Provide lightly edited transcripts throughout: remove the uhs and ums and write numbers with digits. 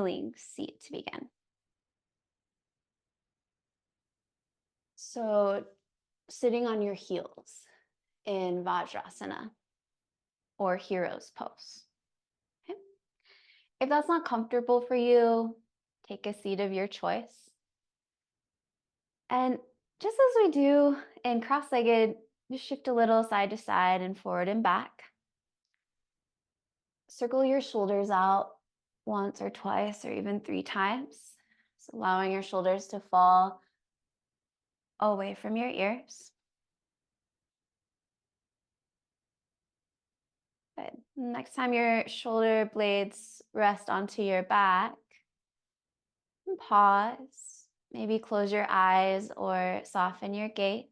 kneeling seat to begin. So sitting on your heels in Vajrasana or hero's pose. Okay? If that's not comfortable for you, take a seat of your choice. And just as we do in cross-legged, just shift a little side to side and forward and back. Circle your shoulders out once or twice or even 3 times. So allowing your shoulders to fall away from your ears. Good. Next time your shoulder blades rest onto your back, pause. Maybe close your eyes or soften your gaze.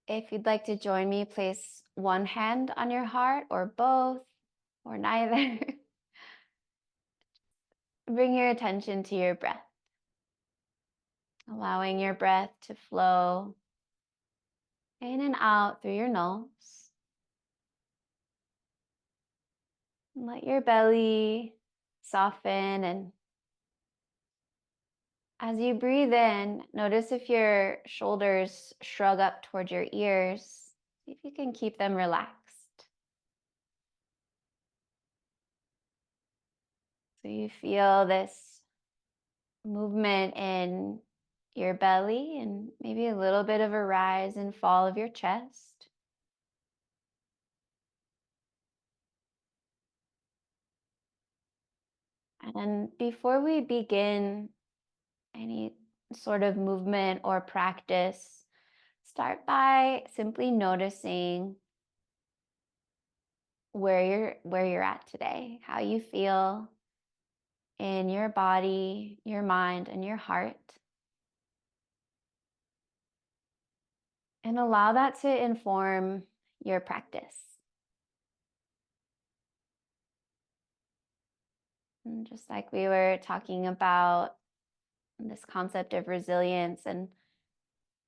If you'd like to join me, place one hand on your heart or both or neither. Bring your attention to your breath, allowing your breath to flow in and out through your nose. Let your belly soften, and as you breathe in, notice if your shoulders shrug up toward your ears. See if you can keep them relaxed. So you feel this movement in your belly and maybe a little bit of a rise and fall of your chest. And before we begin any sort of movement or practice, start by simply noticing where you're at today, how you feel in your body, your mind, and your heart. And allow that to inform your practice. And just like we were talking about this concept of resilience and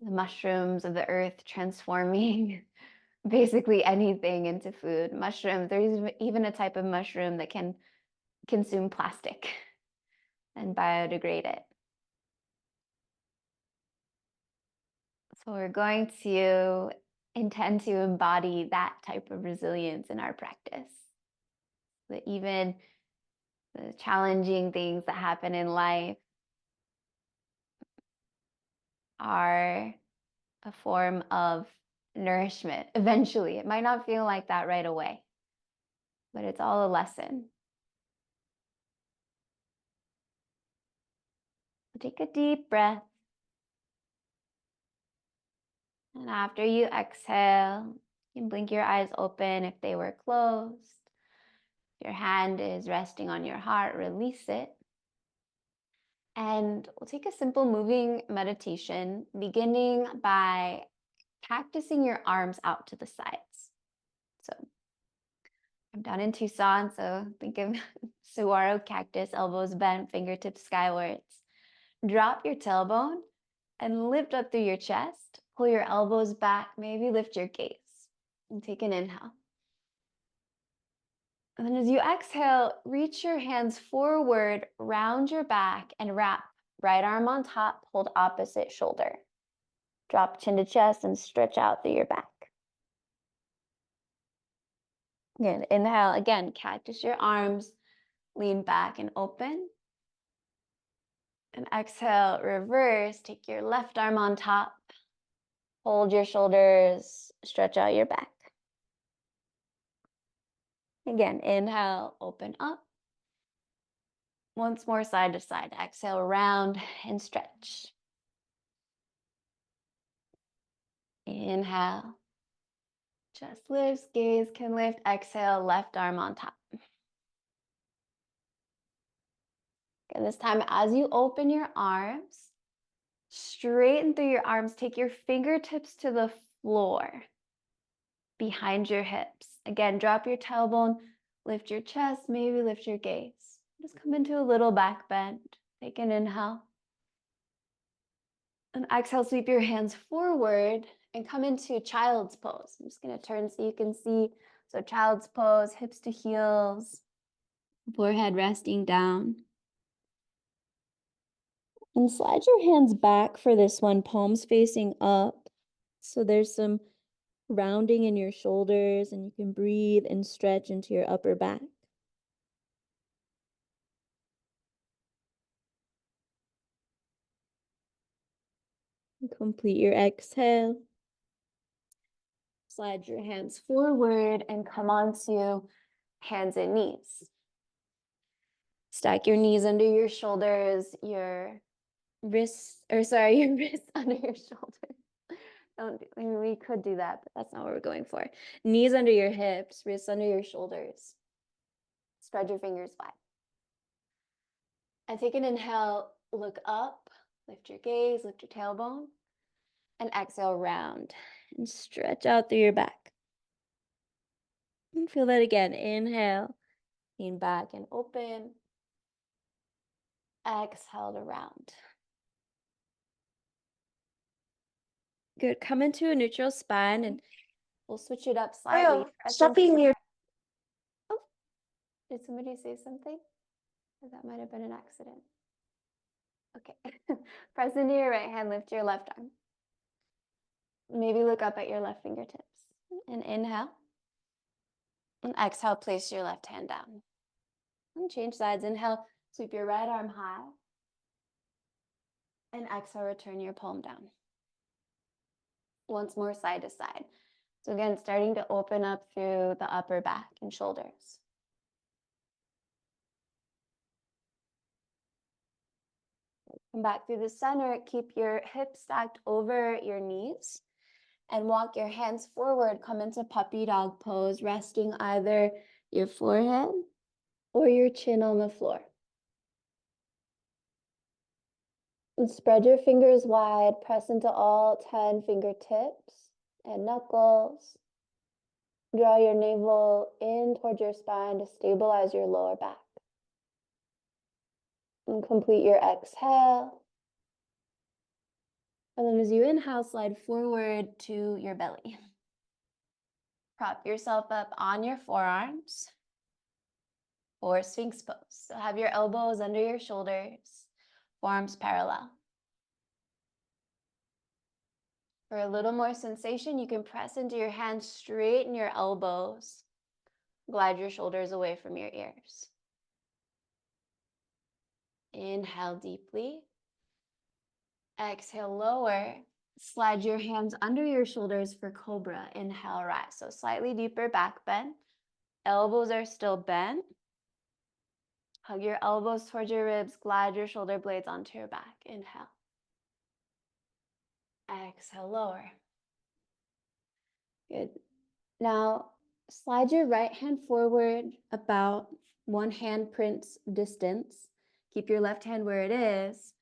the mushrooms of the earth transforming basically anything into food. Mushrooms, there's even a type of mushroom that can consume plastic and biodegrade it. So we're going to intend to embody that type of resilience in our practice. That even the challenging things that happen in life are a form of nourishment. Eventually, it might not feel like that right away, but it's all a lesson. Take a deep breath. And after you exhale, you can blink your eyes open if they were closed. If your hand is resting on your heart, release it. And we'll take a simple moving meditation, beginning by practicing your arms out to the sides. So I'm down in Tucson, so think of saguaro cactus, elbows bent, fingertips skywards. Drop your tailbone and lift up through your chest. Pull your elbows back, maybe lift your gaze. And take an inhale. And then as you exhale, reach your hands forward, round your back, and wrap right arm on top, hold opposite shoulder. Drop chin to chest and stretch out through your back. Good. Inhale, again, cactus your arms, lean back and open. And exhale, reverse, take your left arm on top, hold your shoulders, stretch out your back. Again, inhale, open up. Once more, side to side. Exhale, round and stretch. Inhale. Chest lifts, gaze can lift. Exhale, left arm on top. And this time, as you open your arms, straighten through your arms. Take your fingertips to the floor behind your hips. Again, drop your tailbone, lift your chest, maybe lift your gaze. Just come into a little back bend. Take an inhale. And exhale, sweep your hands forward and come into child's pose. I'm just going to turn so you can see. So child's pose, hips to heels, Forehead resting down. And slide your hands back for this one, palms facing up. So there's some rounding in your shoulders, and you can breathe and stretch into your upper back. And complete your exhale. Slide your hands forward and come onto hands and knees. Stack your knees under your shoulders, your wrists under your shoulders. We could do that, but that's not what we're going for. Knees under your hips, wrists under your shoulders. Spread your fingers wide. And take an inhale, look up, lift your gaze, lift your tailbone, and exhale, round and stretch out through your back. And feel that again. Inhale, lean back and open. Exhale to round. Good. Come into a neutral spine, and we'll switch it up slightly. Stop being weird. Oh, did somebody say something? That might have been an accident. Okay. Press into your right hand, lift your left arm. Maybe look up at your left fingertips. And inhale. And exhale, place your left hand down. And change sides. Inhale, sweep your right arm high. And exhale, return your palm down. Once more, side to side. So again, starting to open up through the upper back and shoulders. Come back through the center. Keep your hips stacked over your knees. And walk your hands forward. Come into puppy dog pose, resting either your forehead or your chin on the floor. And spread your fingers wide. Press into all 10 fingertips and knuckles. Draw your navel in towards your spine to stabilize your lower back. And complete your exhale. And then as you inhale, slide forward to your belly. Prop yourself up on your forearms or Sphinx pose. So have your elbows under your shoulders, forearms parallel. For a little more sensation, you can press into your hands, straighten your elbows, glide your shoulders away from your ears. Inhale deeply. Exhale, lower. Slide your hands under your shoulders for cobra. Inhale, rise. So slightly deeper back bend. Elbows are still bent. Hug your elbows towards your ribs. Glide your shoulder blades onto your back. Inhale. Exhale, lower. Good. Now, slide your right hand forward about 1 handprint's distance. Keep your left hand where it is.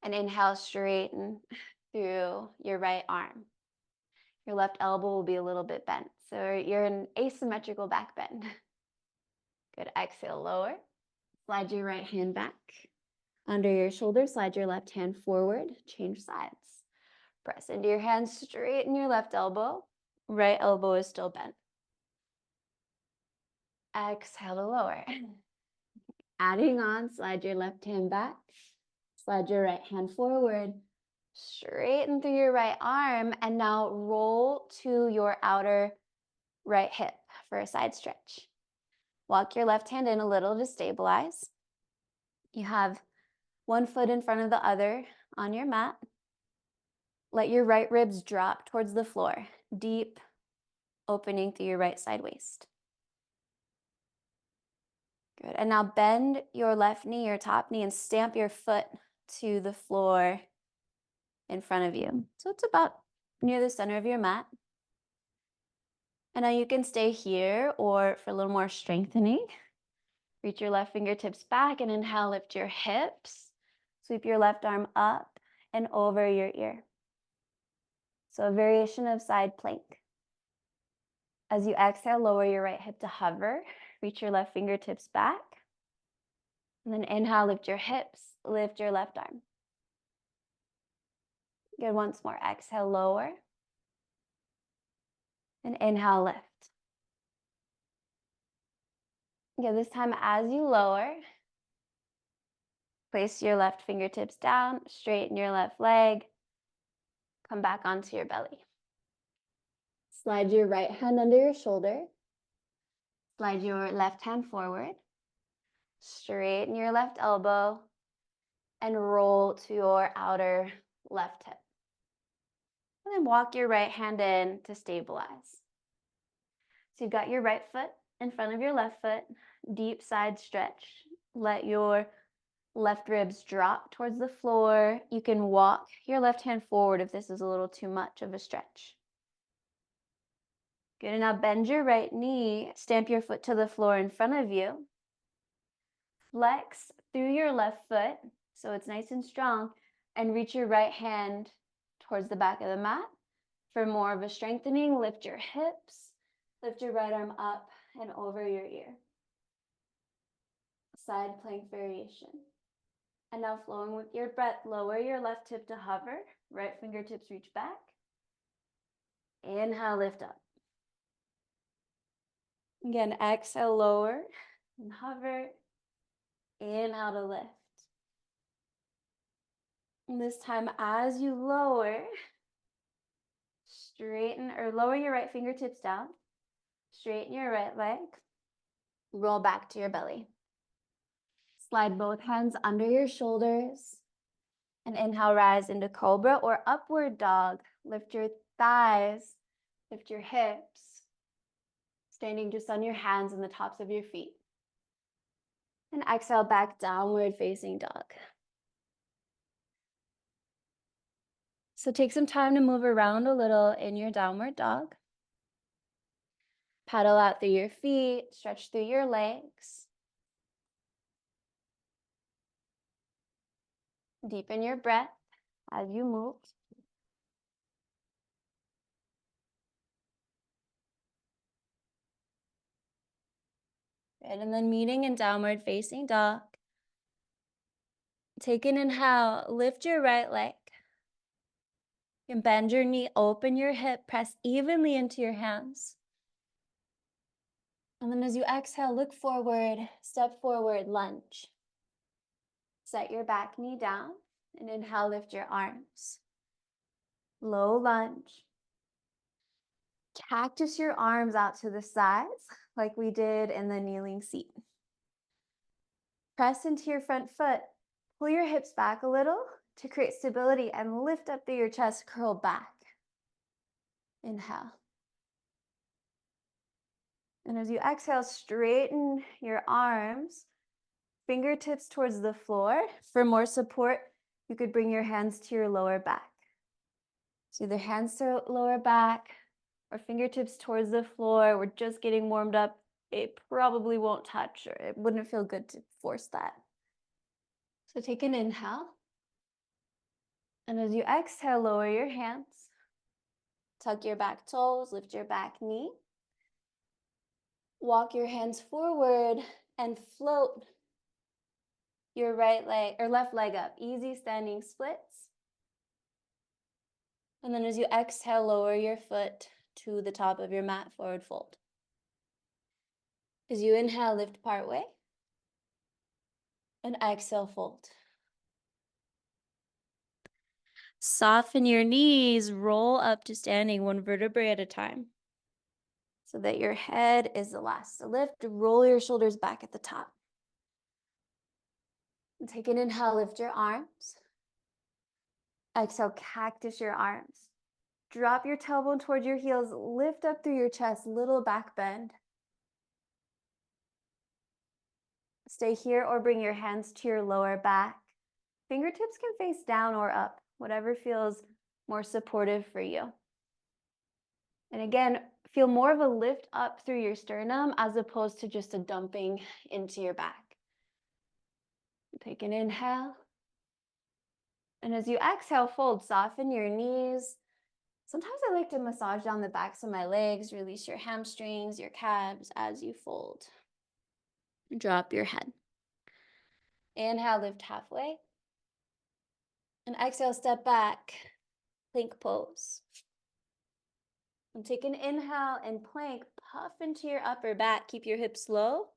And inhale, straighten through your right arm. Your left elbow will be a little bit bent. So you're in asymmetrical back bend. Good. Exhale, lower. Slide your right hand back. Under your shoulder, slide your left hand forward. Change sides. Press into your hands, straighten your left elbow. Right elbow is still bent. Exhale to lower. Adding on, slide your left hand back. Slide your right hand forward. Straighten through your right arm. And now roll to your outer right hip for a side stretch. Walk your left hand in a little to stabilize. You have one foot in front of the other on your mat. Let your right ribs drop towards the floor. Deep opening through your right side waist. Good. And now bend your left knee, your top knee, and stamp your foot to the floor in front of you. So it's about near the center of your mat. And now you can stay here, or for a little more strengthening, reach your left fingertips back and inhale, lift your hips. Sweep your left arm up and over your ear. So a variation of side plank. As you exhale, lower your right hip to hover. Reach your left fingertips back. And then inhale, lift your hips, lift your left arm. Good, once more. Exhale, lower. And inhale, lift. Again, this time as you lower, place your left fingertips down, straighten your left leg, come back onto your belly. Slide your right hand under your shoulder, slide your left hand forward, straighten your left elbow, and roll to your outer left hip. And then walk your right hand in to stabilize. So you've got your right foot in front of your left foot, deep side stretch. Let your left ribs drop towards the floor. You can walk your left hand forward if this is a little too much of a stretch. Good, and now bend your right knee, stamp your foot to the floor in front of you. Flex through your left foot so it's nice and strong, and reach your right hand towards the back of the mat. For more of a strengthening, lift your hips, lift your right arm up and over your ear. Side plank variation. And now flowing with your breath, lower your left hip to hover, right fingertips reach back. Inhale, lift up. Again, exhale, lower and hover. Inhale to lift. And this time as you lower, straighten or lower your right fingertips down, straighten your right leg, roll back to your belly. Slide both hands under your shoulders and inhale, rise into cobra or upward dog. Lift your thighs, lift your hips, standing just on your hands and the tops of your feet. And exhale back, downward facing dog. So take some time to move around a little in your downward dog. Paddle out through your feet, stretch through your legs. Deepen your breath as you move. Good, and then meeting in downward facing dog. Take an inhale, lift your right leg. You can bend your knee, open your hip, press evenly into your hands. And then as you exhale, look forward, step forward, lunge. Set your back knee down and inhale, lift your arms. Low lunge. Cactus your arms out to the sides like we did in the kneeling seat. Press into your front foot. Pull your hips back a little to create stability and lift up through your chest, curl back. Inhale. And as you exhale, straighten your arms, fingertips towards the floor. For more support, you could bring your hands to your lower back. So either hands to lower back or fingertips towards the floor. We're just getting warmed up. It probably won't touch, or it wouldn't feel good to force that. So take an inhale. And as you exhale, lower your hands. Tuck your back toes, lift your back knee. Walk your hands forward and float your right leg or left leg up. Easy standing splits. And then as you exhale, lower your foot to the top of your mat, forward fold. As you inhale, lift part way. And exhale, fold. Soften your knees, roll up to standing one vertebrae at a time so that your head is the last to lift. Roll your shoulders back at the top. And take an inhale, lift your arms. Exhale, cactus your arms. Drop your tailbone towards your heels, lift up through your chest, little back bend. Stay here or bring your hands to your lower back. Fingertips can face down or up, whatever feels more supportive for you. And again, feel more of a lift up through your sternum as opposed to just a dumping into your back. Take an inhale. And as you exhale, fold, soften your knees. Sometimes I like to massage down the backs of my legs, release your hamstrings, your calves as you fold. Drop your head. Inhale, lift halfway. And exhale, step back, plank pose. And take an inhale and plank, puff into your upper back. Keep your hips low.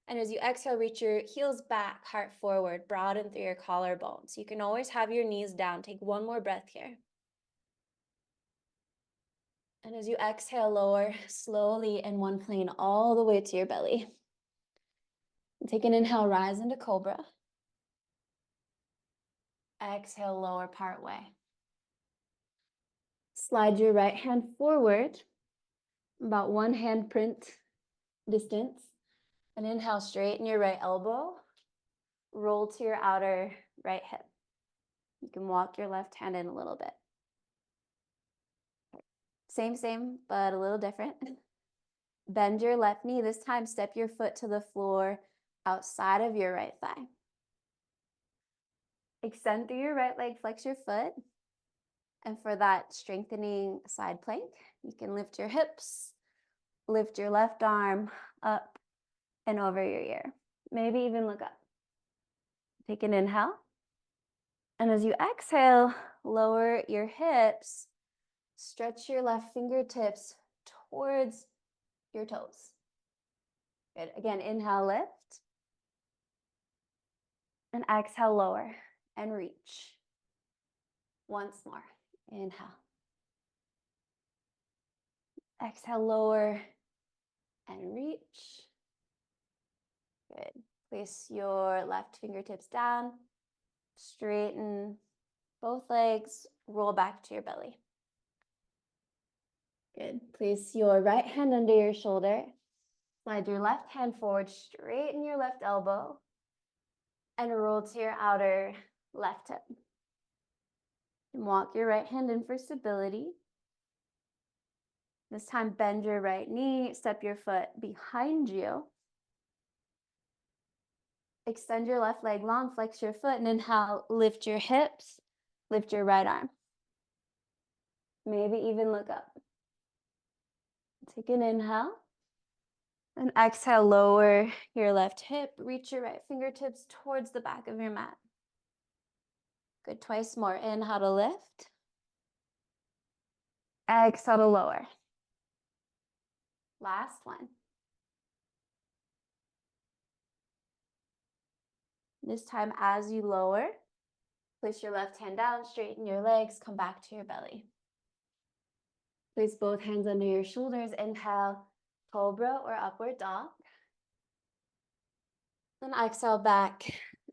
And as you exhale, reach your heels back, heart forward, broaden through your collarbones. You can always have your knees down. Take one more breath here. And as you exhale, lower slowly in one plane all the way to your belly. And take an inhale, rise into cobra. Exhale, lower part way. Slide your right hand forward, about one handprint distance. And inhale, straighten your right elbow. Roll to your outer right hip. You can walk your left hand in a little bit. Same, but a little different. Bend your left knee. This time, step your foot to the floor outside of your right thigh. Extend through your right leg, flex your foot. And for that strengthening side plank, you can lift your hips, lift your left arm up and over your ear. Maybe even look up. Take an inhale. And as you exhale, lower your hips, stretch your left fingertips towards your toes. Good. Again, inhale, lift. And exhale, lower and reach. Once more. Inhale. Exhale, lower and reach. Good. Place your left fingertips down. Straighten both legs. Roll back to your belly. Good. Place your right hand under your shoulder. Slide your left hand forward. Straighten your left elbow. And roll to your outer left hip. And walk your right hand in for stability. This time, bend your right knee, step your foot behind you. Extend your left leg long, flex your foot, and inhale, lift your hips, lift your right arm. Maybe even look up. Take an inhale. And exhale, lower your left hip, reach your right fingertips towards the back of your mat. Good, twice more. Inhale to lift. Exhale to lower. Last one. This time, as you lower, place your left hand down, straighten your legs, come back to your belly. Place both hands under your shoulders. Inhale, cobra or upward dog. Then exhale back,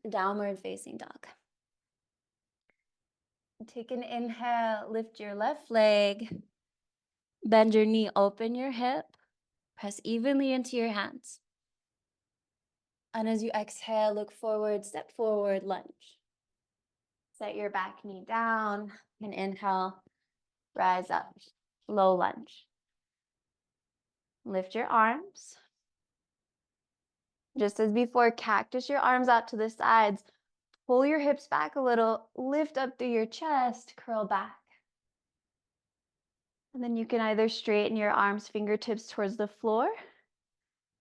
downward facing dog. Take an inhale, lift your left leg, bend your knee, open your hip, press evenly into your hands. And as you exhale, look forward, step forward, lunge. Set your back knee down and inhale, rise up, low lunge. Lift your arms. Just as before, cactus your arms out to the sides. Pull your hips back a little, lift up through your chest, curl back. And then you can either straighten your arms, fingertips towards the floor,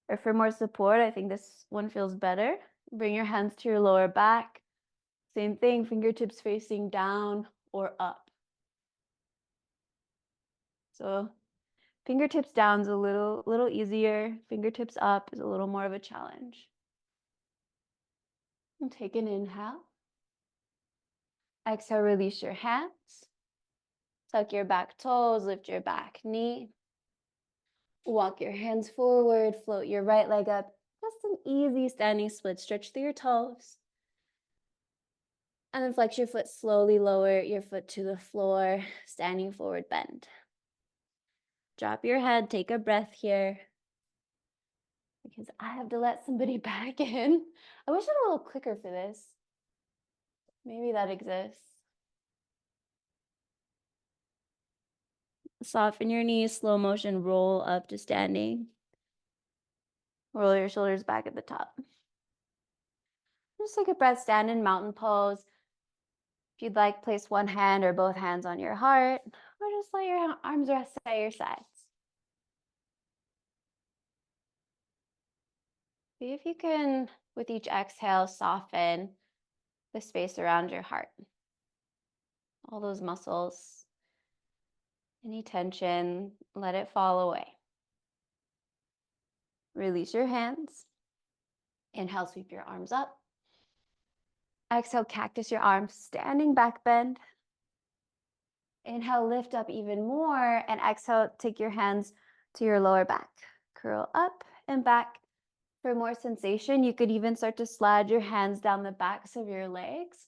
or for more support, I think this one feels better. Bring your hands to your lower back. Same thing, fingertips facing down or up. So fingertips down is a little easier. Fingertips up is a little more of a challenge. And take an inhale. Exhale, release your hands. Tuck your back toes, lift your back knee. Walk your hands forward, float your right leg up. Just an easy standing split. Stretch through your toes. And then flex your foot, slowly lower your foot to the floor, standing forward bend. Drop your head, take a breath here. Because I have to let somebody back in. I wish I had a little clicker for this. Maybe that exists. Soften your knees, slow motion, roll up to standing. Roll your shoulders back at the top. Just take a breath, stand in mountain pose. If you'd like, place one hand or both hands on your heart, or just let your arms rest at your sides. See if you can, with each exhale, soften the space around your heart. All those muscles, any tension, let it fall away. Release your hands. Inhale, sweep your arms up. Exhale, cactus your arms, standing back bend. Inhale, lift up even more, and exhale, take your hands to your lower back. Curl up and back. For more sensation, you could even start to slide your hands down the backs of your legs.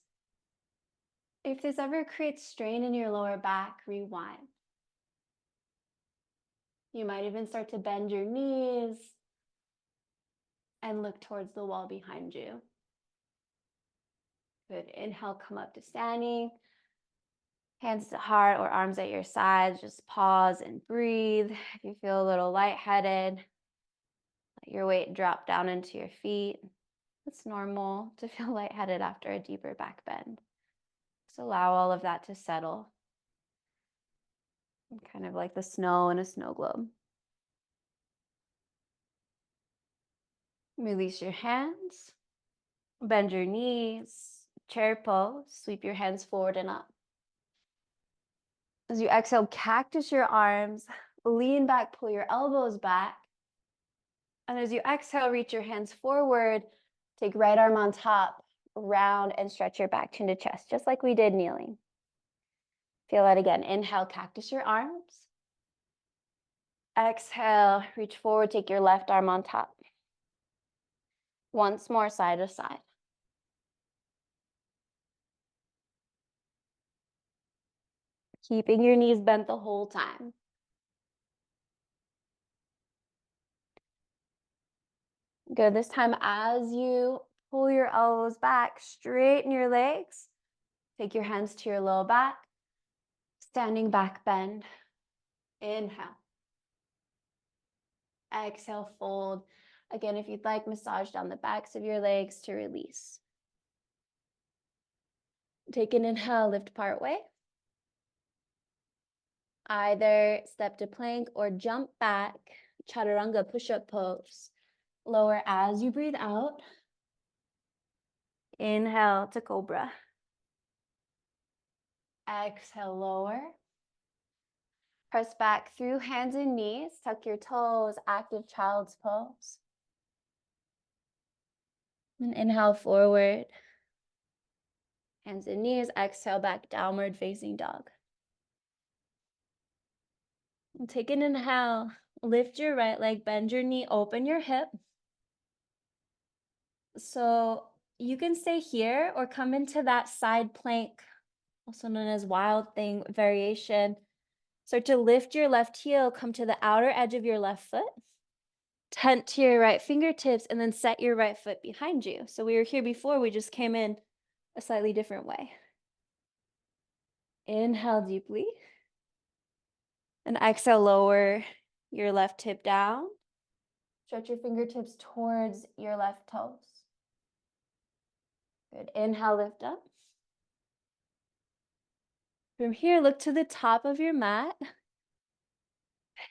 If this ever creates strain in your lower back, rewind. You might even start to bend your knees and look towards the wall behind you. Good. Inhale, come up to standing. Hands to heart or arms at your sides. Just pause and breathe. If you feel a little lightheaded, let your weight drop down into your feet. It's normal to feel lightheaded after a deeper back bend. Just allow all of that to settle. Kind of like the snow in a snow globe. Release your hands. Bend your knees. Chair pose. Sweep your hands forward and up. As you exhale, cactus your arms. Lean back, pull your elbows back. And as you exhale, reach your hands forward. Take right arm on top, round, and stretch your back chin to chest, just like we did kneeling. Feel that again. Inhale, cactus your arms. Exhale, reach forward, take your left arm on top. Once more, side to side. Keeping your knees bent the whole time. Good. This time, as you pull your elbows back, straighten your legs. Take your hands to your low back. Standing back bend. Inhale. Exhale, fold. Again, if you'd like, massage down the backs of your legs to release. Take an inhale, lift part way. Either step to plank or jump back, chaturanga push-up pose. Lower as you breathe out. Inhale to cobra. Exhale, lower. Press back through hands and knees. Tuck your toes, active child's pose. And inhale forward. Hands and knees. Exhale back, downward facing dog. And take an inhale. Lift your right leg, bend your knee, open your hip. So you can stay here or come into that side plank, also known as wild thing variation. Start to lift your left heel, come to the outer edge of your left foot, tent to your right fingertips, and then set your right foot behind you. So we were here before, we just came in a slightly different way. Inhale deeply. And exhale, lower your left hip down. Stretch your fingertips towards your left toes. Good. Inhale, lift up. From here, look to the top of your mat.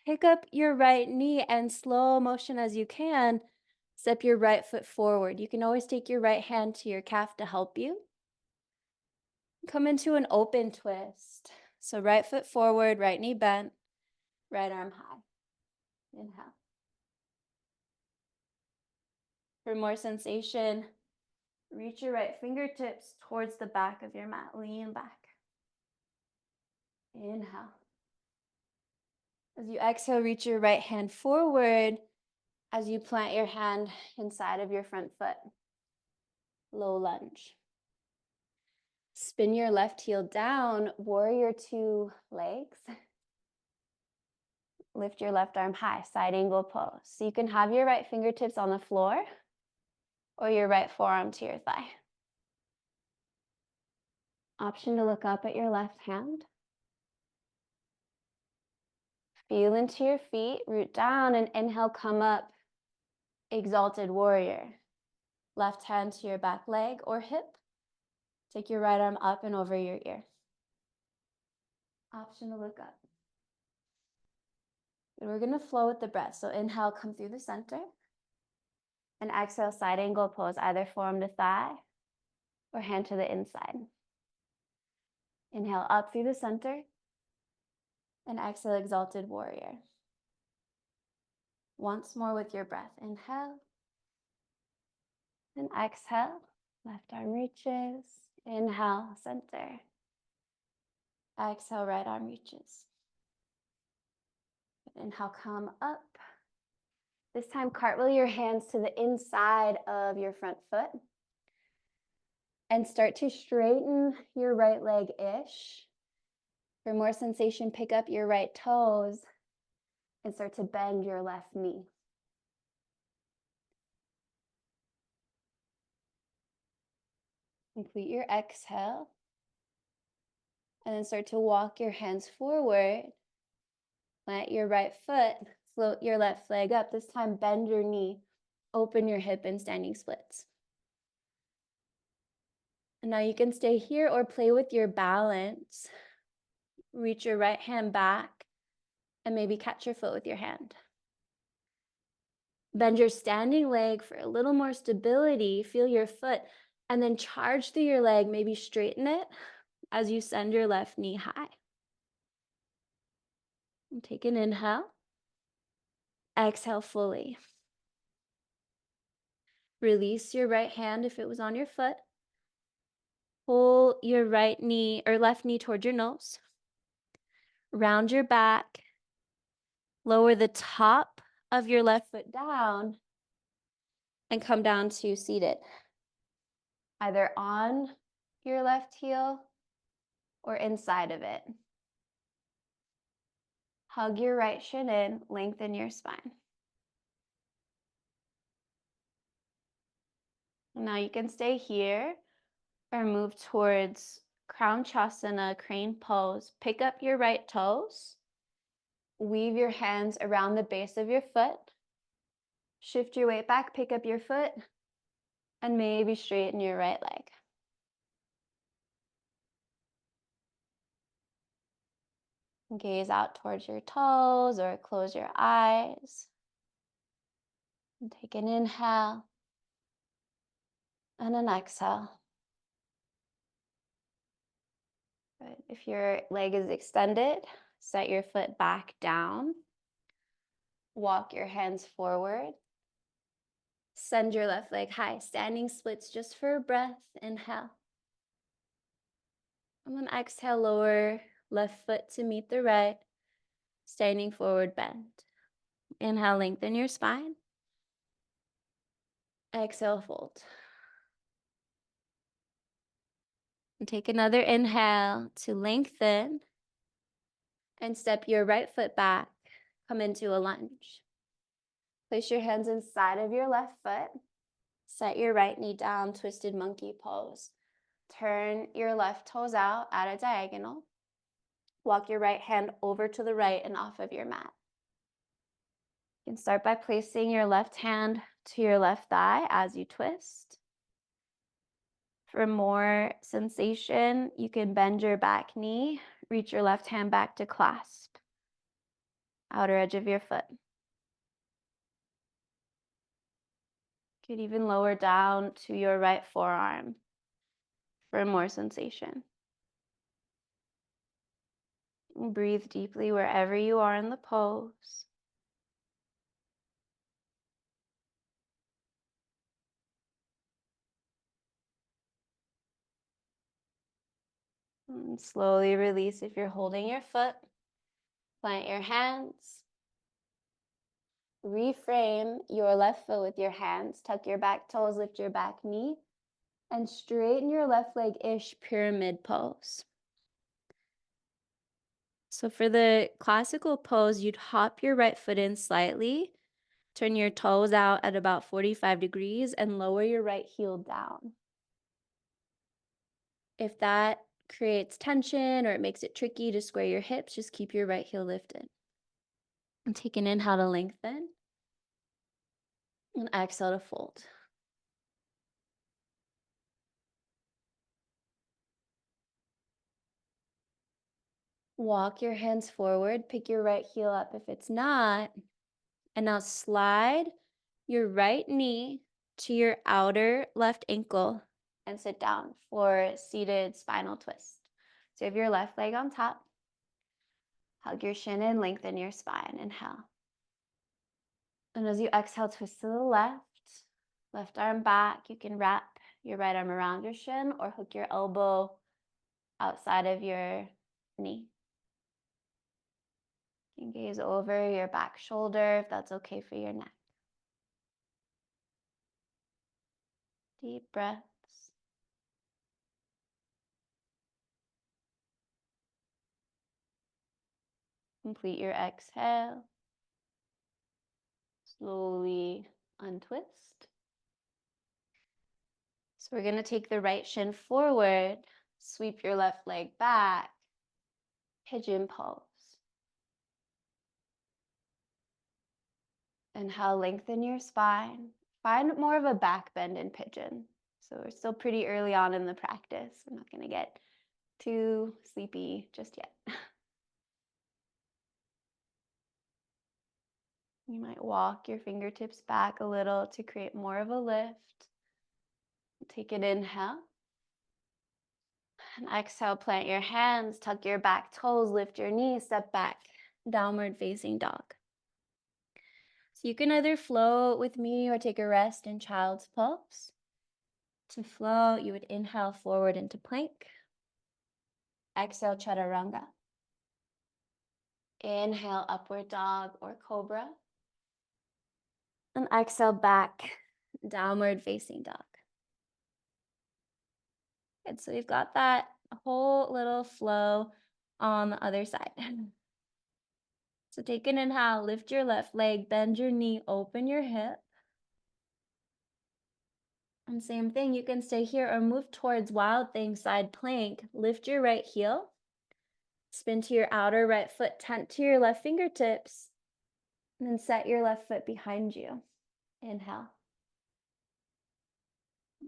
Pick up your right knee and slow motion as you can, step your right foot forward. You can always take your right hand to your calf to help you. Come into an open twist. So right foot forward, right knee bent, right arm high. Inhale. For more sensation, reach your right fingertips towards the back of your mat. Lean back. Inhale. As you exhale, reach your right hand forward as you plant your hand inside of your front foot. Low lunge. Spin your left heel down, warrior two legs. Lift your left arm high, side angle pose. So you can have your right fingertips on the floor or your right forearm to your thigh. Option to look up at your left hand. Feel into your feet, root down, and inhale, come up, exalted warrior. Left hand to your back leg or hip. Take your right arm up and over your ear. Option to look up. And we're going to flow with the breath. So inhale, come through the center. And exhale, side angle pose, either forearm to thigh or hand to the inside. Inhale up through the center. And exhale, exalted warrior. Once more with your breath. Inhale. And exhale, left arm reaches. Inhale, center. Exhale, right arm reaches. Inhale, come up. This time, cartwheel your hands to the inside of your front foot. And start to straighten your right leg-ish. For more sensation, pick up your right toes and start to bend your left knee. Complete your exhale. And then start to walk your hands forward. Plant your right foot, float your left leg up. This time, bend your knee, open your hip in standing splits. And now you can stay here or play with your balance. Reach your right hand back and maybe catch your foot with your hand. Bend your standing leg for a little more stability. Feel your foot and then charge through your leg. Maybe straighten it as you send your left knee high. And take an inhale. Exhale fully. Release your right hand if it was on your foot. Pull your right knee or left knee toward your nose. Round your back. Lower the top of your left foot down and come down to seated. Either on your left heel or inside of it. Hug your right shin in, lengthen your spine. Now you can stay here or move towards Crown Chasana, crane pose. Pick up your right toes. Weave your hands around the base of your foot. Shift your weight back, pick up your foot, and maybe straighten your right leg. Gaze out towards your toes or close your eyes. And take an inhale and an exhale. Good. If your leg is extended, set your foot back down. Walk your hands forward. Send your left leg high. Standing splits just for a breath. Inhale. And then exhale, lower left foot to meet the right. Standing forward, bend. Inhale, lengthen your spine. Exhale, fold. And take another inhale to lengthen. And step your right foot back. Come into a lunge. Place your hands inside of your left foot. Set your right knee down, twisted monkey pose. Turn your left toes out at a diagonal. Walk your right hand over to the right and off of your mat. You can start by placing your left hand to your left thigh as you twist. For more sensation, you can bend your back knee, reach your left hand back to clasp. Outer edge of your foot. You could even lower down to your right forearm for more sensation. Breathe deeply wherever you are in the pose. And slowly release if you're holding your foot. Plant your hands. Reframe your left foot with your hands. Tuck your back toes, lift your back knee, and straighten your left leg-ish pyramid pose. So for the classical pose, you'd hop your right foot in slightly, turn your toes out at about 45 degrees, and lower your right heel down. If that creates tension or it makes it tricky to square your hips, just keep your right heel lifted. And take an inhale to lengthen. And exhale to fold. Walk your hands forward, pick your right heel up if it's not, and now slide your right knee to your outer left ankle and sit down for seated spinal twist. So you have your left leg on top. Hug your shin in, lengthen your spine. Inhale. And as you exhale, twist to the left. Left arm back. You can wrap your right arm around your shin or hook your elbow outside of your knee. You can gaze over your back shoulder if that's okay for your neck. Deep breaths. Complete your exhale. Slowly untwist. So we're going to take the right shin forward, sweep your left leg back, pigeon pose. Inhale, lengthen your spine. Find more of a back bend in pigeon. So we're still pretty early on in the practice. I'm not going to get too sleepy just yet. You might walk your fingertips back a little to create more of a lift. Take an inhale. And exhale, plant your hands, tuck your back toes, lift your knees, step back, downward facing dog. So you can either float with me or take a rest in child's pose. To float, you would inhale forward into plank. Exhale, chaturanga. Inhale, upward dog or cobra. And exhale, back, downward facing dog. Good, so we've got that whole little flow on the other side. So take an inhale, lift your left leg, bend your knee, open your hip. And same thing, you can stay here or move towards wild thing side plank. Lift your right heel, spin to your outer right foot, tent to your left fingertips, and then set your left foot behind you. Inhale.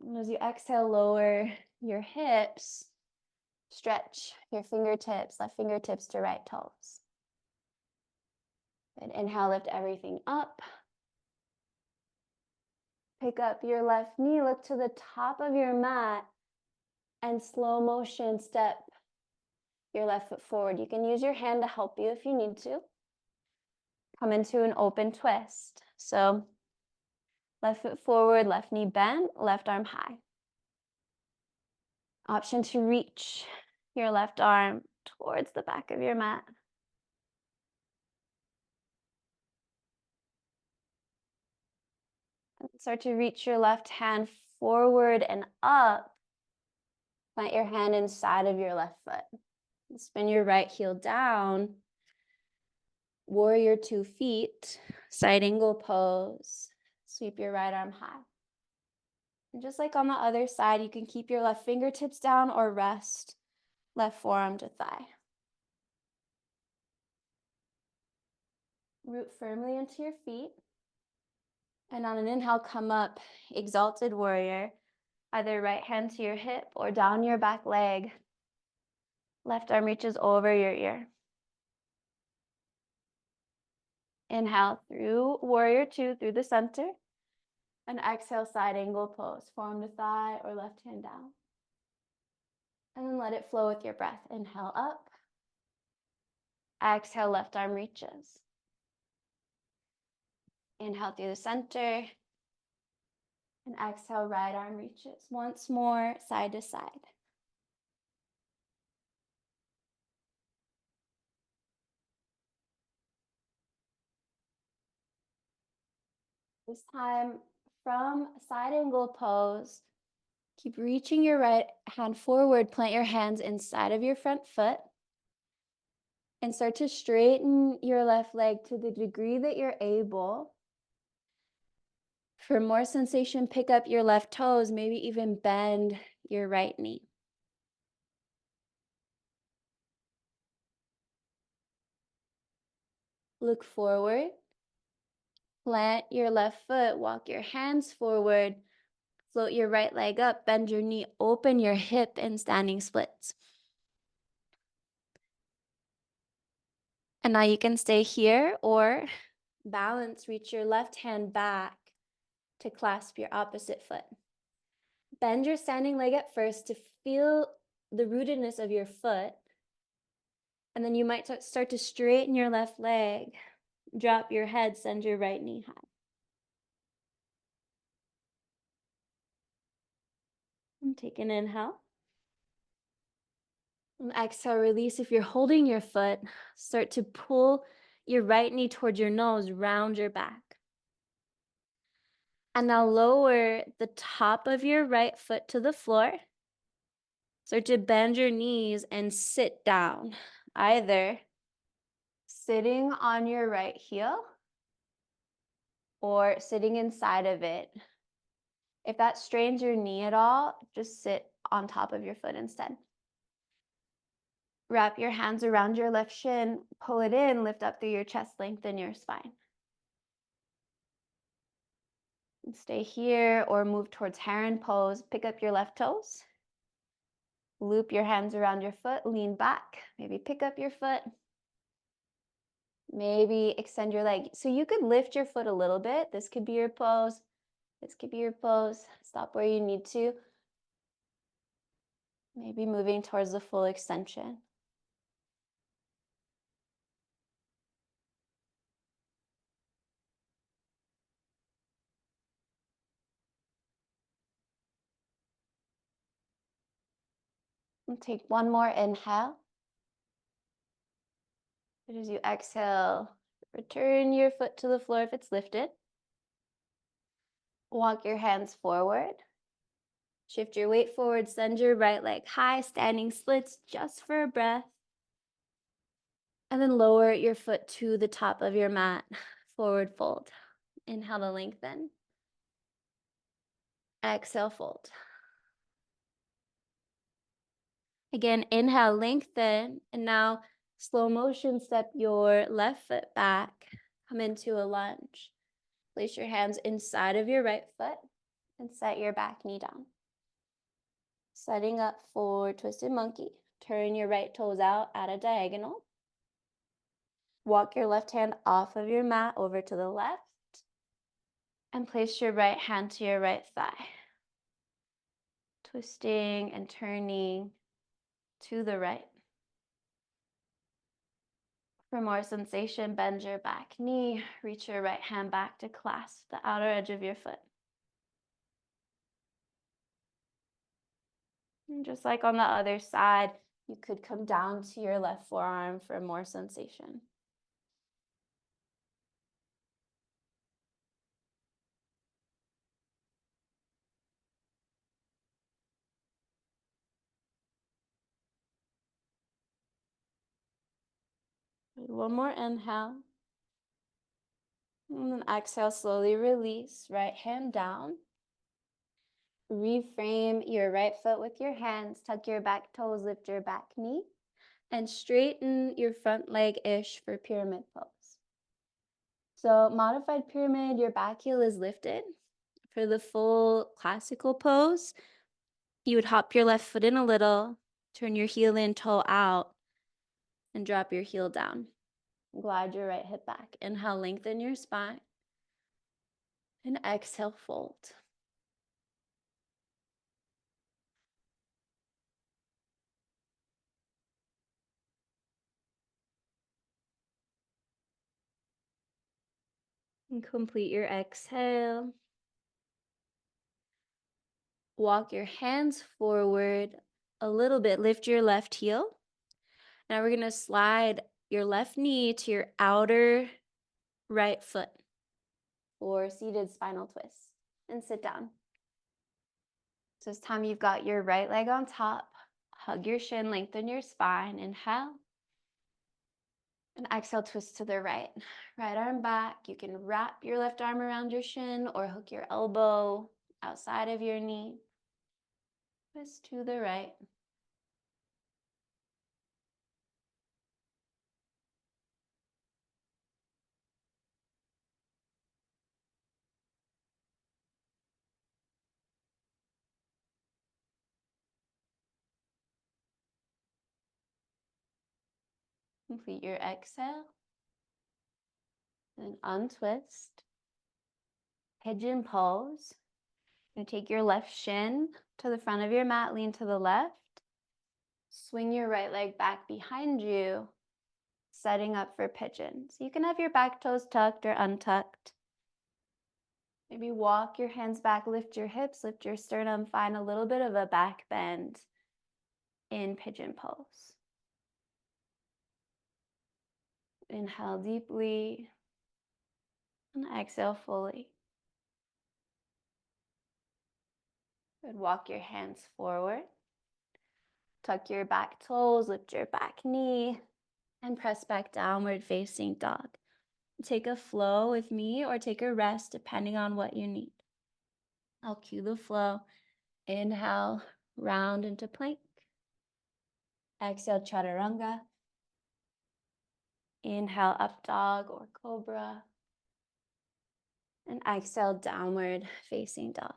And as you exhale, lower your hips, stretch your fingertips, left fingertips to right toes. Good. Inhale, lift everything up. Pick up your left knee, look to the top of your mat, and slow motion step your left foot forward. You can use your hand to help you if you need to. Come into an open twist. So left foot forward, left knee bent, left arm high. Option to reach your left arm towards the back of your mat. Start to reach your left hand forward and up. Plant your hand inside of your left foot. Spin your right heel down. Warrior 2 feet. Side angle pose. Sweep your right arm high. And just like on the other side, you can keep your left fingertips down or rest left forearm to thigh. Root firmly into your feet. And on an inhale, come up, exalted warrior. Either right hand to your hip or down your back leg. Left arm reaches over your ear. Inhale through warrior 2 through the center. And exhale, side angle pose. Forearm to thigh or left hand down. And then let it flow with your breath. Inhale up. Exhale, left arm reaches. Inhale through the center. And exhale, right arm reaches. Once more, side to side. This time, from side angle pose, keep reaching your right hand forward. Plant your hands inside of your front foot. And start to straighten your left leg to the degree that you're able. For more sensation, pick up your left toes, maybe even bend your right knee. Look forward. Plant your left foot, walk your hands forward, float your right leg up, bend your knee, open your hip in standing splits. And now you can stay here or balance, reach your left hand back to clasp your opposite foot. Bend your standing leg at first to feel the rootedness of your foot. And then you might start to straighten your left leg, drop your head, send your right knee high. And take an inhale. And exhale, release. If you're holding your foot, start to pull your right knee towards your nose, round your back. And now lower the top of your right foot to the floor. Start to bend your knees and sit down, either sitting on your right heel or sitting inside of it. If that strains your knee at all, just sit on top of your foot instead. Wrap your hands around your left shin, pull it in, lift up through your chest, lengthen your spine. And stay here or move towards heron pose. Pick up your left toes. Loop your hands around your foot, lean back. Maybe pick up your foot. Maybe extend your leg. So you could lift your foot a little bit. This could be your pose. This could be your pose. Stop where you need to. Maybe moving towards the full extension. And take one more inhale. As you exhale, return your foot to the floor if it's lifted. Walk your hands forward. Shift your weight forward, send your right leg high, standing splits just for a breath. And then lower your foot to the top of your mat, forward fold. Inhale to lengthen. Exhale, fold. Again, inhale, lengthen. And now slow motion, step your left foot back. Come into a lunge. Place your hands inside of your right foot and set your back knee down. Setting up for twisted monkey. Turn your right toes out at a diagonal. Walk your left hand off of your mat over to the left. And place your right hand to your right thigh. Twisting and turning to the right. For more sensation, bend your back knee. Reach your right hand back to clasp the outer edge of your foot. And just like on the other side, you could come down to your left forearm for more sensation. One more inhale. And then exhale, slowly release. Right hand down. Reframe your right foot with your hands. Tuck your back toes, lift your back knee. And straighten your front leg-ish for pyramid pose. So modified pyramid, your back heel is lifted. For the full classical pose, you would hop your left foot in a little, turn your heel in, toe out, and drop your heel down. Glide your right hip back. Inhale, lengthen your spine. And exhale, fold. And complete your exhale. Walk your hands forward a little bit. Lift your left heel. Now we're going to slide your left knee to your outer right foot for seated spinal twist. And sit down. So this time you've got your right leg on top. Hug your shin, lengthen your spine. Inhale. And exhale, twist to the right. Right arm back. You can wrap your left arm around your shin or hook your elbow outside of your knee. Twist to the right. Complete your exhale. Then untwist. Pigeon pose. You take your left shin to the front of your mat, lean to the left. Swing your right leg back behind you, setting up for pigeon. So you can have your back toes tucked or untucked. Maybe walk your hands back, lift your hips, lift your sternum, find a little bit of a back bend in pigeon pose. Inhale deeply and exhale fully. Good. Walk your hands forward. Tuck your back toes, lift your back knee, and press back downward facing dog. Take a flow with me or take a rest depending on what you need. I'll cue the flow. Inhale, round into plank. Exhale, chaturanga. Inhale, up dog or cobra. And exhale, downward facing dog.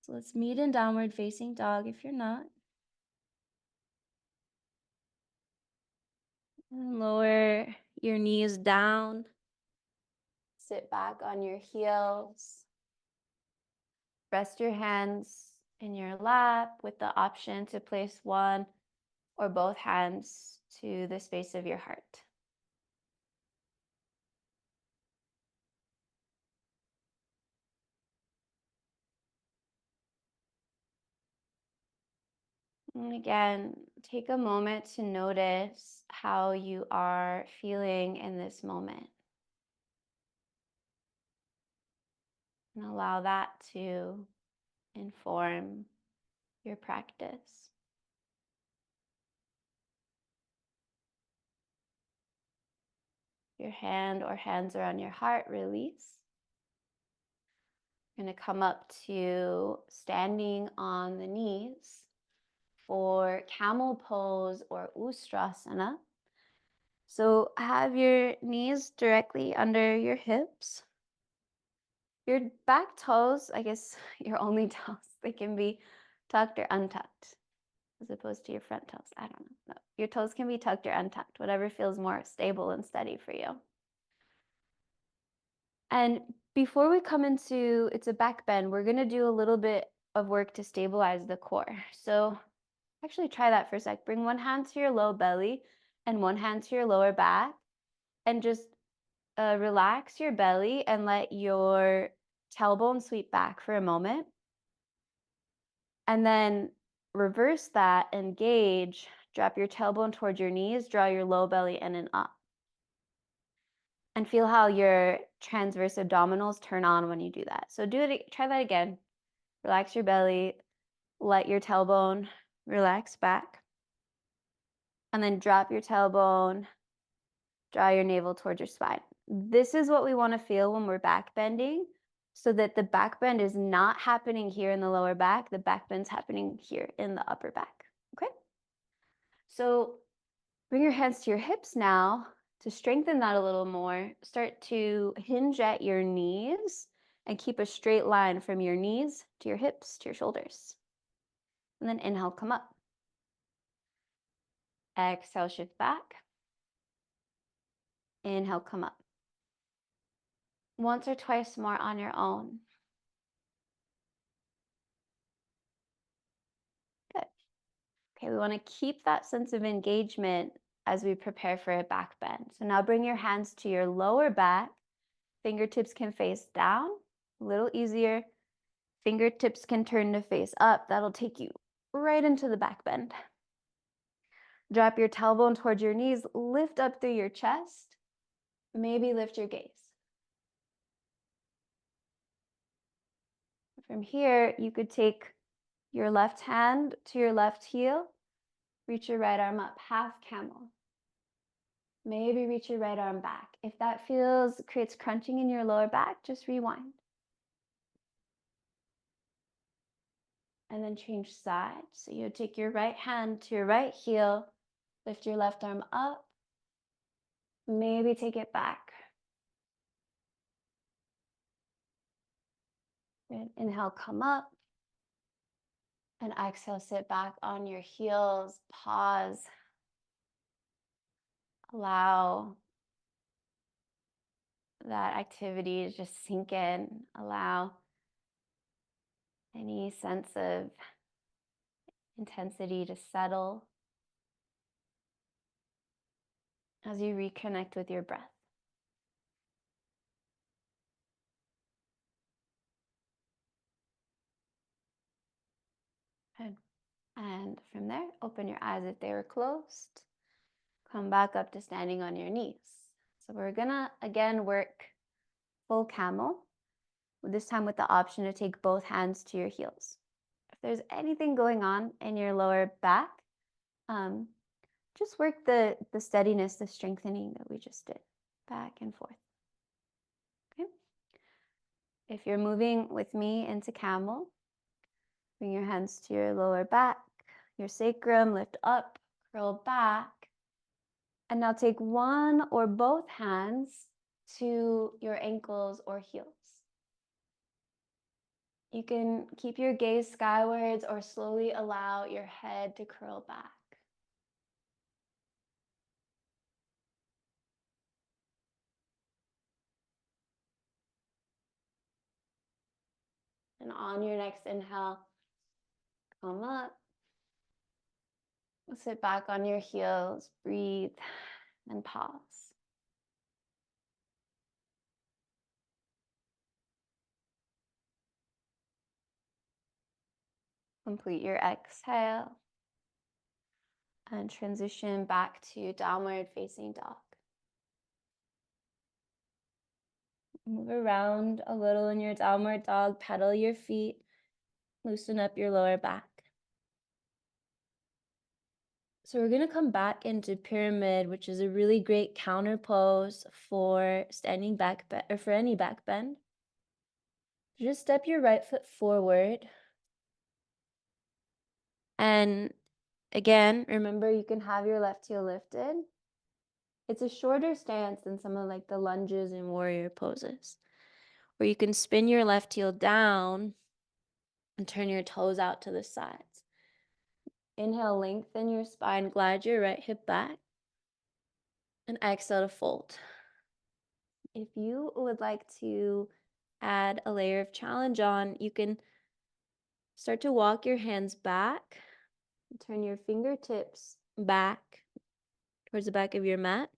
So let's meet in downward facing dog if you're not. And lower your knees down. Sit back on your heels. Rest your hands in your lap with the option to place one or both hands to the space of your heart. And again, take a moment to notice how you are feeling in this moment. And allow that to inform your practice. Your hand or hands are on your heart, release. You're going to come up to standing on the knees for camel pose or ustrasana. So have your knees directly under your hips. Your back toes, I guess your only toes, they can be tucked or untucked as opposed to your front toes. I don't know. No, your toes can be tucked or untucked, whatever feels more stable and steady for you. And before we come into it's a back bend, we're going to do a little bit of work to stabilize the core. So actually try that for a sec. Bring one hand to your low belly and one hand to your lower back and just relax your belly and let your tailbone sweep back for a moment. And then reverse that, engage, drop your tailbone towards your knees, draw your low belly in and up. And feel how your transverse abdominals turn on when you do that. So try that again. Relax your belly, let your tailbone relax back. And then drop your tailbone, draw your navel towards your spine. This is what we want to feel when we're back bending, so that the back bend is not happening here in the lower back. The back bend's happening here in the upper back. Okay? So bring your hands to your hips now. To strengthen that a little more, start to hinge at your knees and keep a straight line from your knees to your hips to your shoulders. And then inhale, come up. Exhale, shift back. Inhale, come up. Once or twice more on your own. Good. Okay, we want to keep that sense of engagement as we prepare for a back bend. So now bring your hands to your lower back. Fingertips can face down, a little easier. Fingertips can turn to face up. That'll take you right into the back bend. Drop your tailbone towards your knees, lift up through your chest. Maybe lift your gaze. From here, you could take your left hand to your left heel, reach your right arm up, half camel. Maybe reach your right arm back. If that creates crunching in your lower back, just rewind. And then change sides. So you take your right hand to your right heel, lift your left arm up, maybe take it back. Good. Inhale, come up. And exhale, sit back on your heels, pause. Allow that activity to just sink in. Allow any sense of intensity to settle as you reconnect with your breath. Good. And from there, open your eyes if they were closed. Come back up to standing on your knees. So we're gonna again work full camel, this time with the option to take both hands to your heels. If there's anything going on in your lower back, just work the steadiness, the strengthening that we just did, back and forth. Okay. If you're moving with me into camel, bring your hands to your lower back, your sacrum, lift up, curl back. And now take one or both hands to your ankles or heels. You can keep your gaze skywards or slowly allow your head to curl back. And on your next inhale, come up. Sit back on your heels, breathe, and pause. Complete your exhale and transition back to downward facing dog. Move around a little in your downward dog, pedal your feet, loosen up your lower back. So we're going to come back into pyramid, which is a really great counter pose for standing back or for any back bend. Just step your right foot forward. And again, remember you can have your left heel lifted. It's a shorter stance than some of like the lunges and warrior poses, where you can spin your left heel down and turn your toes out to the sides. Inhale, lengthen your spine, glide your right hip back, and exhale to fold. If you would like to add a layer of challenge on, you can start to walk your hands back, turn your fingertips back towards the back of your mat.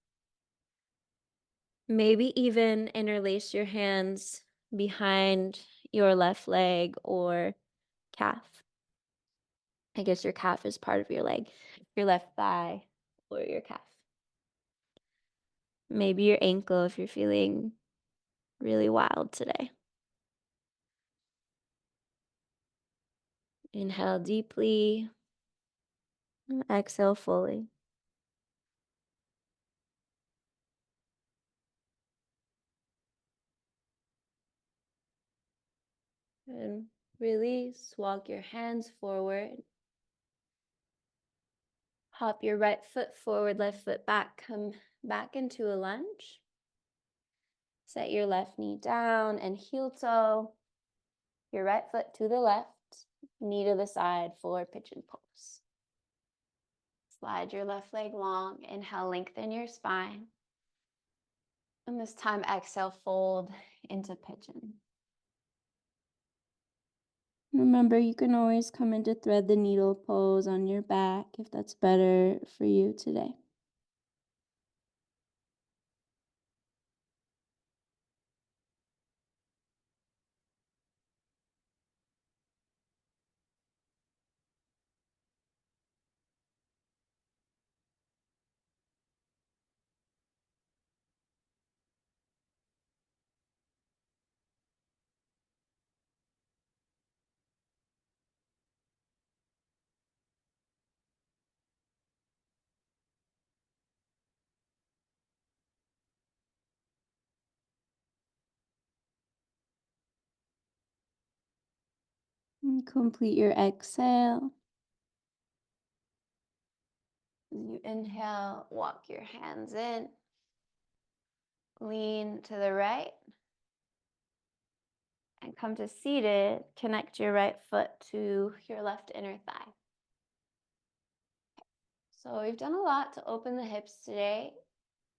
Maybe even interlace your hands behind your left leg or calf. I guess your calf is part of your leg, your left thigh or your calf. Maybe your ankle if you're feeling really wild today. Inhale deeply, and exhale fully. And release, walk your hands forward. Hop your right foot forward, left foot back, come back into a lunge. Set your left knee down and heel toe your right foot to the left, knee to the side for pigeon pose. Slide your left leg long, inhale, lengthen your spine. And this time, exhale, fold into pigeon. Remember, you can always come into thread the needle pose on your back if that's better for you today. And complete your exhale. As you inhale, walk your hands in. Lean to the right. And come to seated. Connect your right foot to your left inner thigh. So we've done a lot to open the hips today.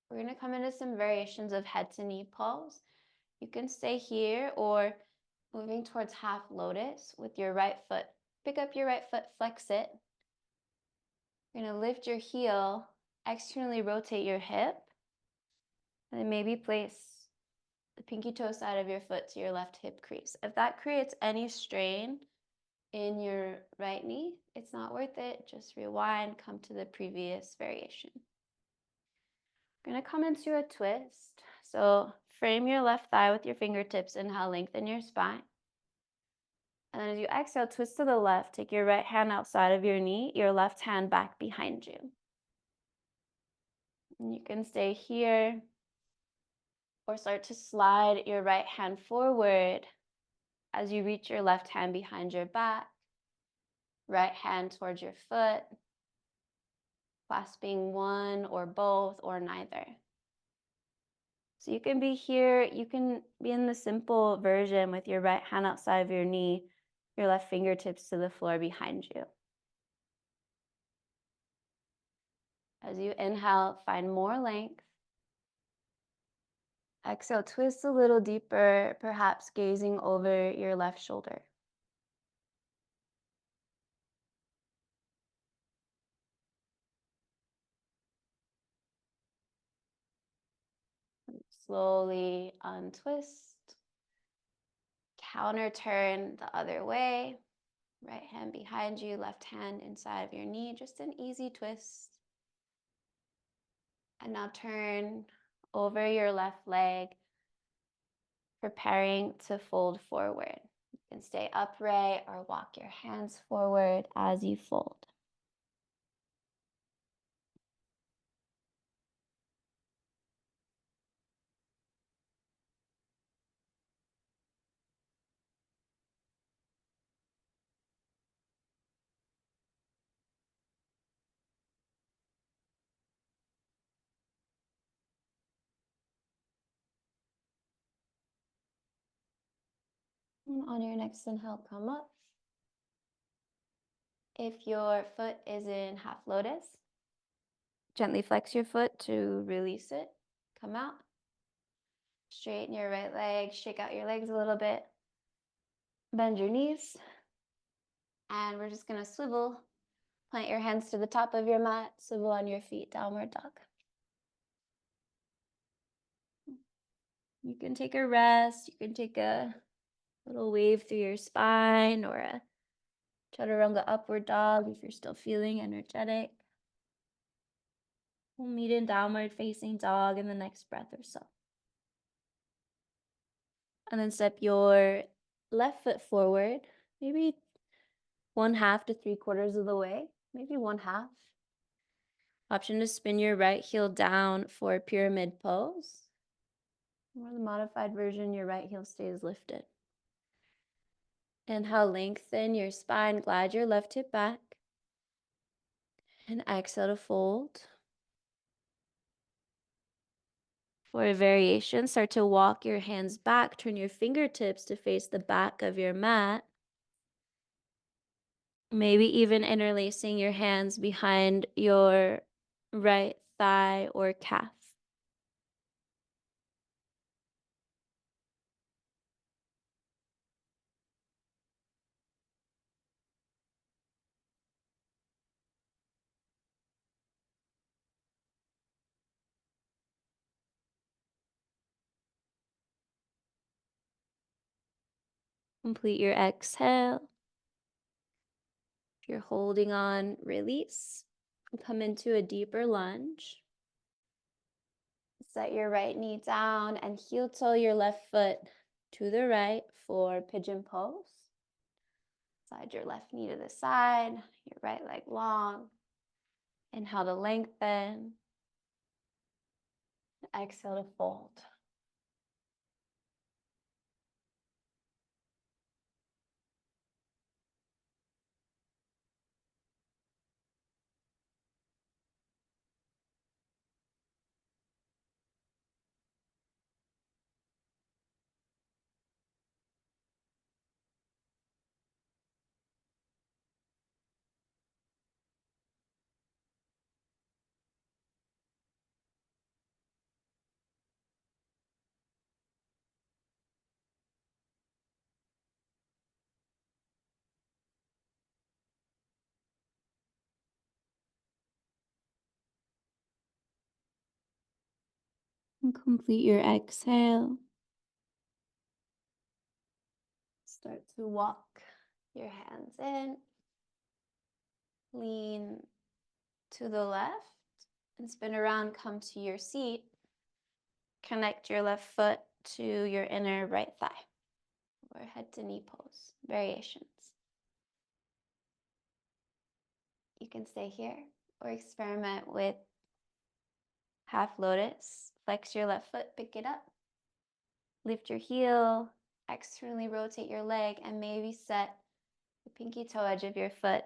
We're going to come into some variations of head to knee pose. You can stay here or moving towards half lotus with your right foot. Pick up your right foot, flex it. You're going to lift your heel, externally rotate your hip, and then maybe place the pinky toe side of your foot to your left hip crease. If that creates any strain, in your right knee, it's not worth it. Just rewind, come to the previous variation. We're gonna come into a twist. So frame your left thigh with your fingertips. Inhale, lengthen your spine. And then as you exhale, twist to the left. Take your right hand outside of your knee, your left hand back behind you. And you can stay here or start to slide your right hand forward as you reach your left hand behind your back, right hand towards your foot, clasping one or both or neither. So you can be here, you can be in the simple version with your right hand outside of your knee, your left fingertips to the floor behind you. As you inhale, find more length. Exhale, twist a little deeper, perhaps gazing over your left shoulder. Slowly untwist. Counter turn the other way. Right hand behind you, left hand inside of your knee. Just an easy twist. And now turn over your left leg, preparing to fold forward. You can stay upright or walk your hands forward as you fold. And on your next inhale, come up. If your foot is in half lotus, gently flex your foot to release it. Come out. Straighten your right leg, shake out your legs a little bit. Bend your knees. And we're just gonna swivel. Plant your hands to the top of your mat, swivel on your feet, downward dog. You can take a rest, you can take a little wave through your spine or a chaturanga upward dog if you're still feeling energetic. We'll meet in downward facing dog in the next breath or so. And then step your left foot forward, maybe 1/2 to 3/4 of the way, maybe 1/2. Option to spin your right heel down for pyramid pose. Or the modified version, your right heel stays lifted. Inhale, lengthen your spine, glide your left hip back. And exhale to fold. For a variation, start to walk your hands back, turn your fingertips to face the back of your mat. Maybe even interlacing your hands behind your right thigh or calf. Complete your exhale. If you're holding on, release. Come into a deeper lunge. Set your right knee down and heel toe your left foot to the right for pigeon pose. Slide your left knee to the side, your right leg long. Inhale to lengthen. Exhale to fold. And complete your exhale. Start to walk Your hands in. Lean to the left and spin around, come to your seat. Connect your left foot to your inner right thigh, or head to knee pose, variations. You can stay here or experiment with half lotus. Flex your left foot, pick it up. Lift your heel, externally rotate your leg, and maybe set the pinky toe edge of your foot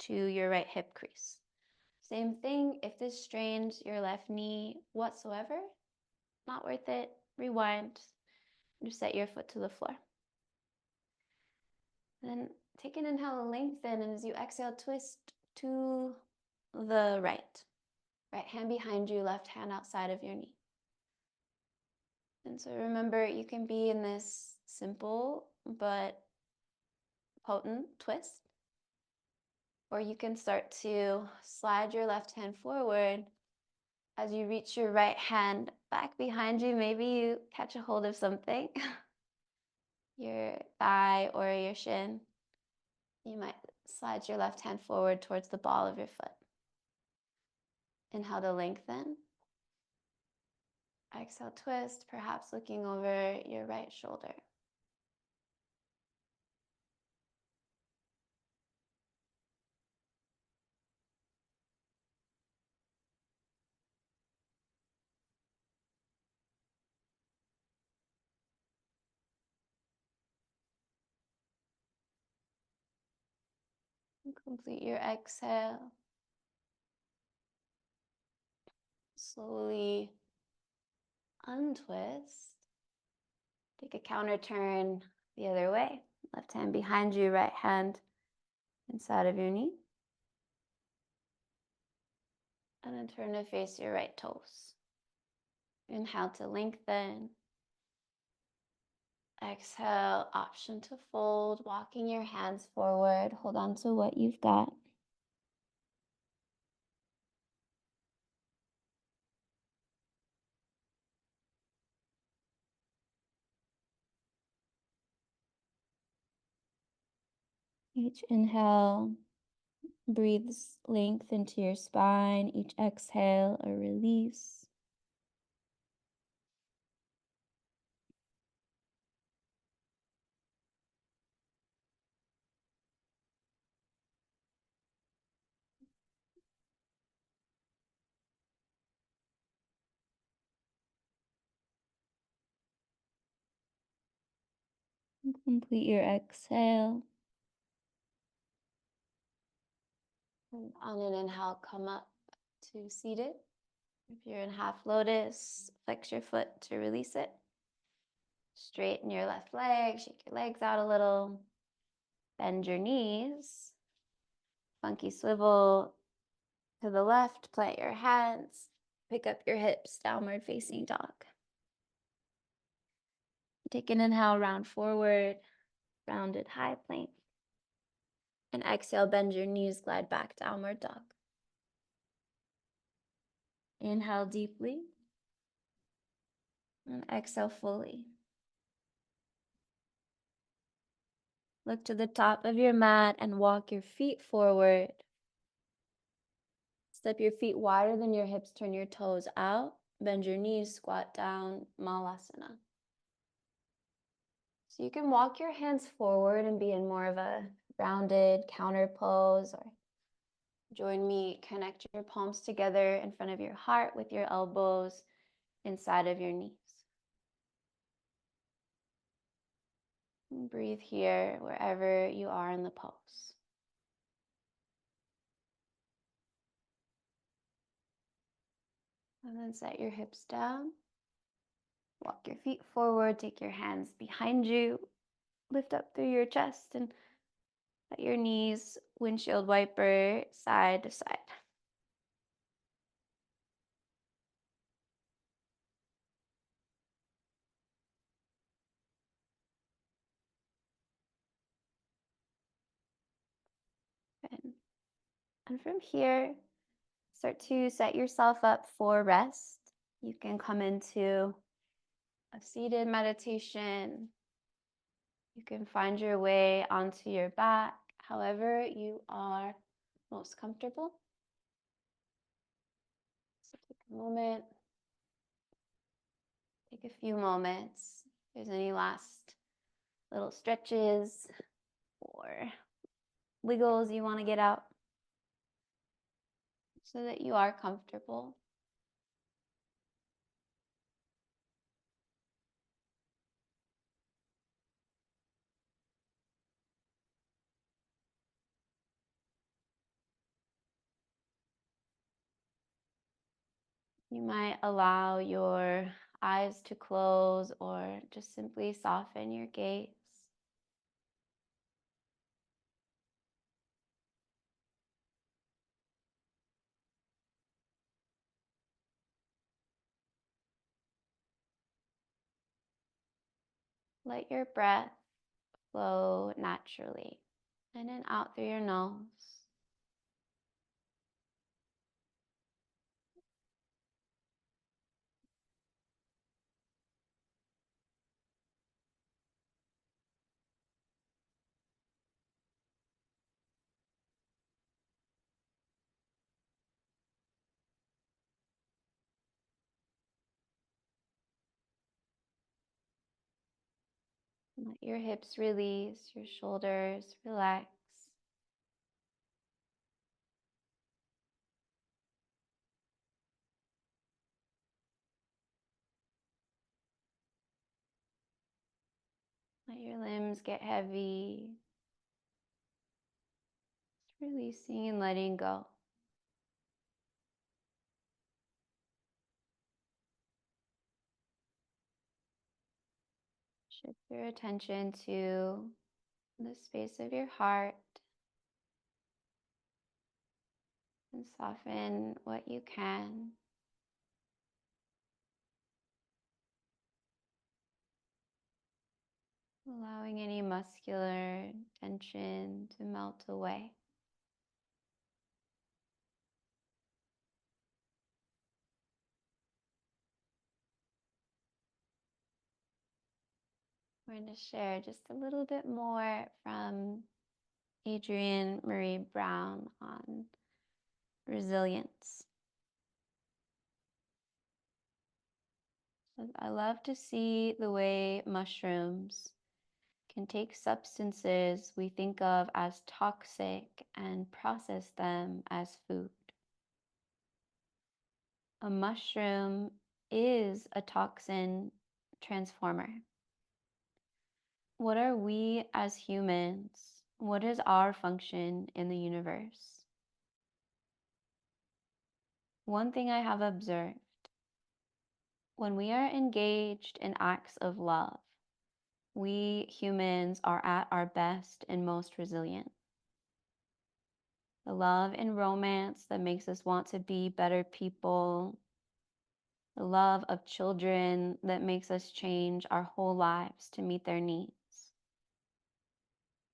to your right hip crease. Same thing, if this strains your left knee whatsoever, not worth it, rewind, just set your foot to the floor. Then take an inhale and lengthen, and as you exhale, twist to the right. Right hand behind you, left hand outside of your knee. And so remember, you can be in this simple but potent twist, or you can start to slide your left hand forward. As you reach your right hand back behind you, maybe you catch a hold of something, your thigh or your shin. You might slide your left hand forward towards the ball of your foot. Inhale to lengthen. Exhale, twist, perhaps looking over your right shoulder. And complete your exhale. Slowly untwist. Take a counter turn the other way. Left hand behind you, right hand inside of your knee. And then turn to face your right toes. Inhale to lengthen. Exhale, option to fold, walking your hands forward. Hold on to what you've got. Each inhale breathes length into your spine. Each exhale, a release. And complete your exhale. And on an inhale, come up to seated. If you're in half lotus, flex your foot to release it. Straighten your left leg, shake your legs out a little. Bend your knees. Funky swivel to the left, plant your hands. Pick up your hips, downward facing dog. Take an inhale, round forward, rounded high plank. And exhale, bend your knees, glide back, downward dog. Inhale deeply. And exhale fully. Look to the top of your mat and walk your feet forward. Step your feet wider than your hips, turn your toes out. Bend your knees, squat down, Malasana. So you can walk your hands forward and be in more of a rounded counter pose, or join me, connect your palms together in front of your heart with your elbows inside of your knees. And breathe here wherever you are in the pose. And then set your hips down. Walk your feet forward, take your hands behind you, lift up through your chest, and let your knees windshield wiper side to side. And from here, start to set yourself up for rest. You can come into a seated meditation, You can find your way onto your back, however you are most comfortable. So take a moment, take a few moments. If there's any last little stretches or wiggles you want to get out so that you are comfortable. You might allow your eyes to close or just simply soften your gaze. Let your breath flow naturally in and out through your nose. Let your hips release, your shoulders relax. Let your limbs get heavy. Just releasing and letting go. Shift your attention to the space of your heart and soften what you can. Allowing any muscular tension to melt away. We're going to share just a little bit more from Adrienne Marie Brown on resilience. I love to see the way mushrooms can take substances we think of as toxic and process them as food. A mushroom is a toxin transformer. What are we as humans? What is our function in the universe? One thing I have observed, when we are engaged in acts of love, we humans are at our best and most resilient. The love and romance that makes us want to be better people, the love of children that makes us change our whole lives to meet their needs,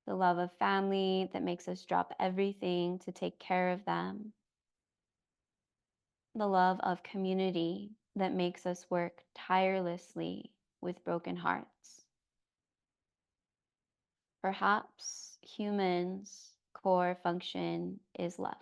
the love of family that makes us drop everything to take care of them, the love of community that makes us work tirelessly with broken hearts. Perhaps humans' core function is love.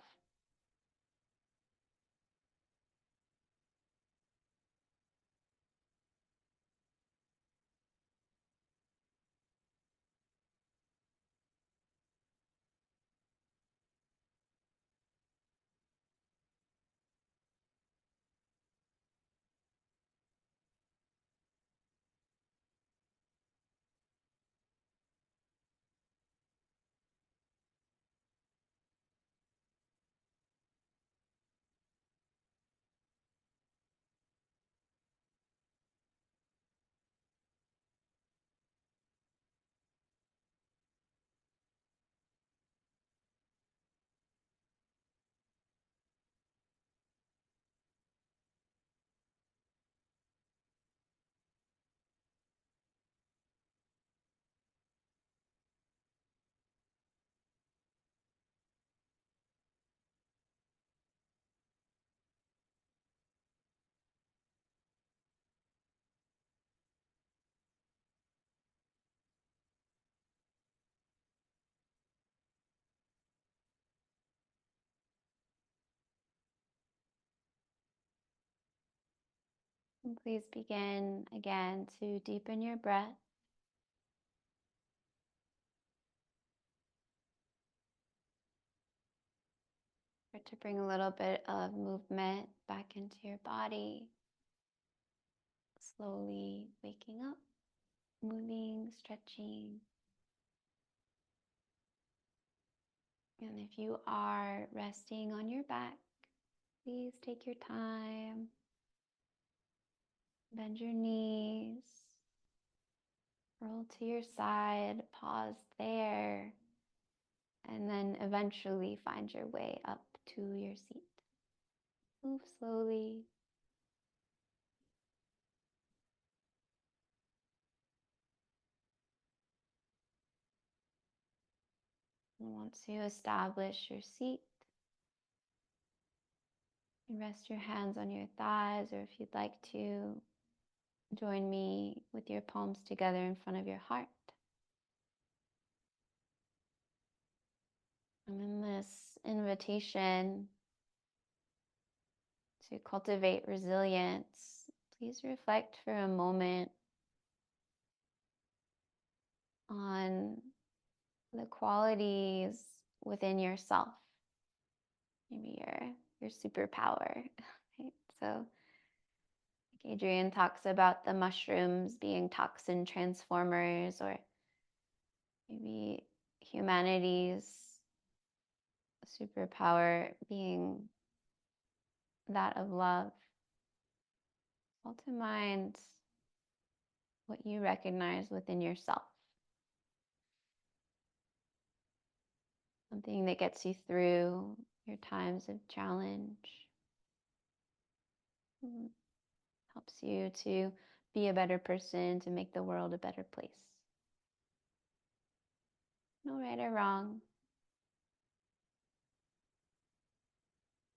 And please begin again to deepen your breath. Or to bring a little bit of movement back into your body. Slowly waking up, moving, stretching. And if you are resting on your back, please take your time. Bend your knees. Roll to your side. Pause there. And then eventually find your way up to your seat. Move slowly. And once you establish your seat, you rest your hands on your thighs, or if you'd like to, join me with your palms together in front of your heart. And in this invitation to cultivate resilience, please reflect for a moment on the qualities within yourself, maybe your superpower. Right? So like Adrian talks about the mushrooms being toxin transformers, or maybe humanity's superpower being that of love. Call to mind what you recognize within yourself. Something that gets you through your times of challenge. Helps you to be a better person, to make the world a better place. No right or wrong.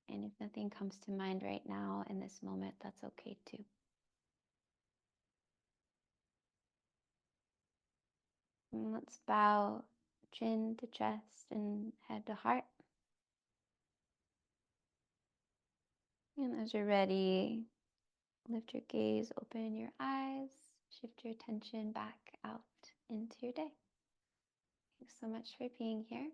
And if nothing comes to mind right now in this moment, that's okay too. And let's bow chin to chest and head to heart. And as you're ready, lift your gaze, open your eyes, shift your attention back out into your day. Thanks so much for being here.